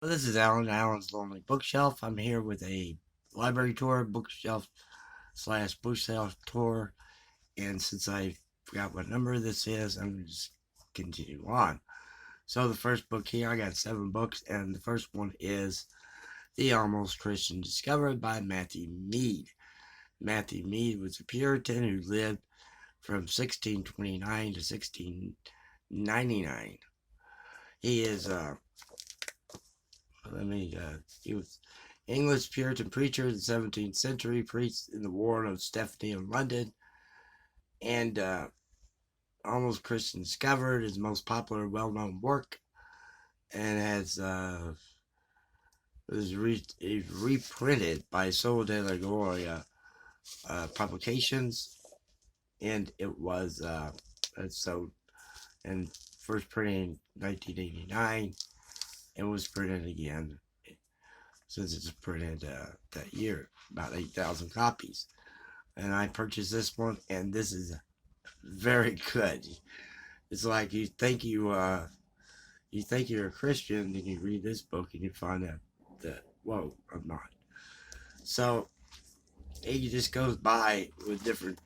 Well, this is Allen's Lonely Bookshelf. I'm here with a library tour, bookshelf slash bookshelf tour. And since I forgot what number this is, I'm going to just continue on. So the first book here, I got 7 books, and the first one is The Almost Christian Discovered by Matthew Mead. Matthew Mead was a Puritan who lived from 1629 to 1699. He is he was English Puritan preacher in the 17th century, preached in the Ward of Stephanie in London, and Almost Christian Discovered, his most popular, well-known work, and was reprinted by Sol de la Gloria publications, and it was so and first printed in 1989, and was printed again since it's printed that year, about 8,000 copies. And I purchased this one, and this is very good. It's like you think you're a Christian, then you read this book and you find out that whoa, I'm not. So he just goes by with different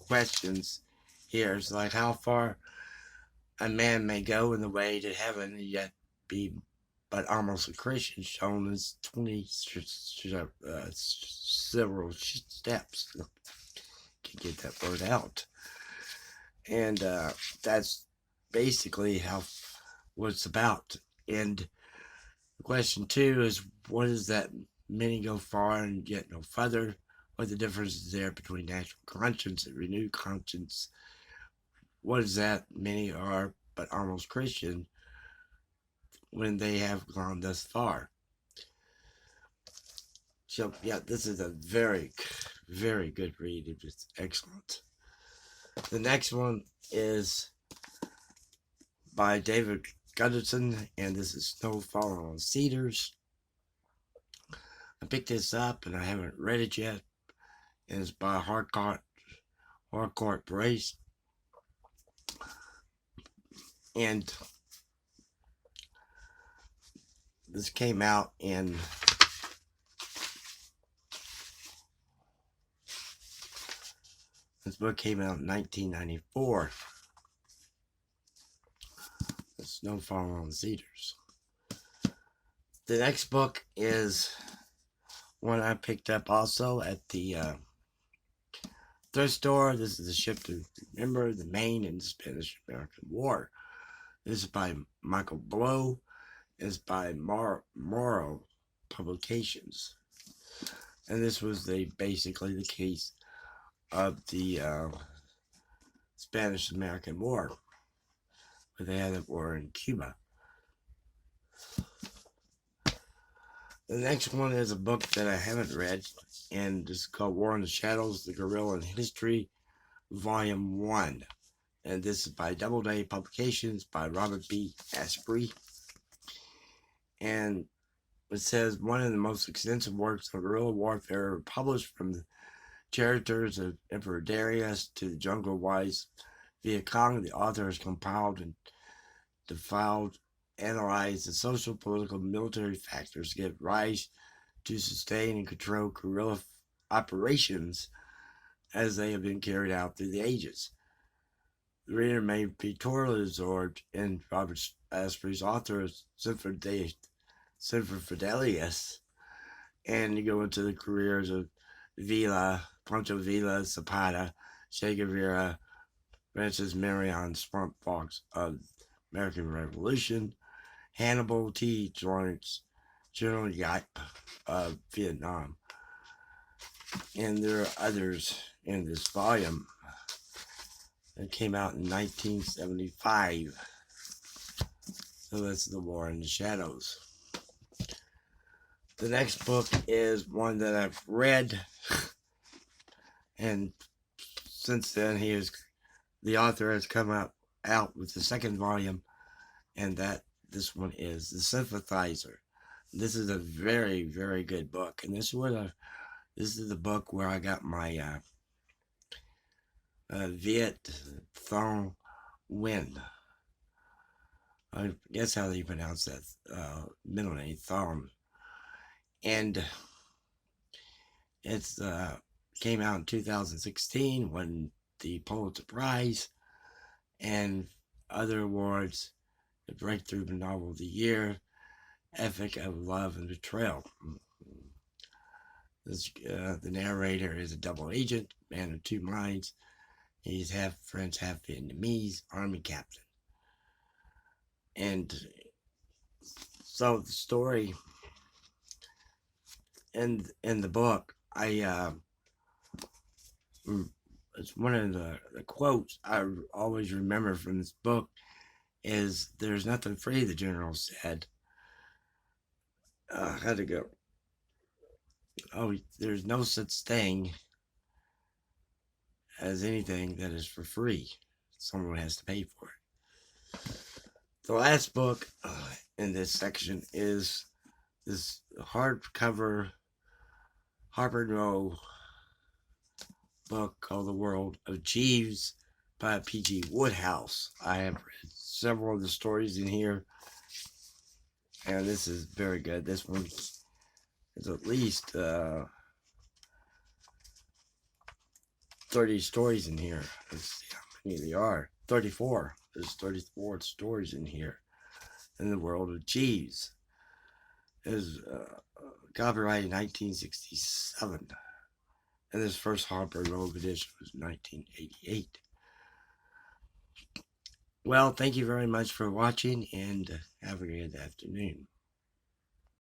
questions here. It's like how far a man may go in the way to heaven and yet be but almost a Christian, shown as 20 several steps. Can get that word out. And that's basically how what it's about. And question 2 is, what does that many go far and yet no further? What the difference is there between natural conscience and renewed conscience? What is that many are but almost Christian when they have gone thus far? So yeah, this is a very, very good read. It's excellent. The next one is by David Gunderson, and this is Snowfall on Cedars. I picked this up and I haven't read it yet. And it's by Harcourt Brace. And this came out in This book came out in 1994. The Snowfall on Cedars. The next book is one I picked up also at the thrift store. This is A Ship to Remember, the Maine and Spanish-American War. This is by Michael Blow. It's by Morrow Publications. And this was basically the case of the Spanish-American War, where they had a war in Cuba. The next one is a book that I haven't read, and it's called War in the Shadows, The Guerrilla in History, Volume 1. And this is by Doubleday Publications by Robert B. Asprey. And it says, one of the most extensive works on guerrilla warfare published from the characters of Emperor Darius to the jungle wise Viet Cong. The author has compiled and analyzed the social, political, military factors that give rise to sustain and control guerrilla operations as they have been carried out through the ages. The reader may be totally absorbed in Robert Asprey's author of Semper Fidelis, and you go into the careers of Villa, Pancho Villa, Zapata, Che Guevara, Francis Marion Swamp Fox of American Revolution, Hannibal T. Lawrence, General Yip of Vietnam. And there are others in this volume that came out in 1975. So that's The War in the Shadows. The next book is one that I've read, and since then the author has come out with the second volume, and this one is The Sympathizer. This is a very, very good book, and this is the book where I got my Viet Thong Nguyen I guess how you pronounce that middle name, Thom. And it's came out in 2016, won the Pulitzer Prize and other awards. The Breakthrough Novel of the Year, Ethic of Love and Betrayal. The narrator is a double agent, man of two minds. He's half French, half Vietnamese, army captain. And so the story in the book, it's one of the quotes I always remember from this book is, "There's nothing free," the general said. How'd it go? Oh, there's no such thing as anything that is for free. Someone has to pay for it. The last book in this section is this hardcover Harper Row book called The World of Jeeves by P.G. Wodehouse. I have read several of the stories in here, and this is very good. This one is at least 30 stories in here. Let's see how many there are. 34. There's 34 stories in here in The World of Jeeves. It was copyrighted in 1967. And this first Harper Row edition was 1988. Well, thank you very much for watching, and have a good afternoon.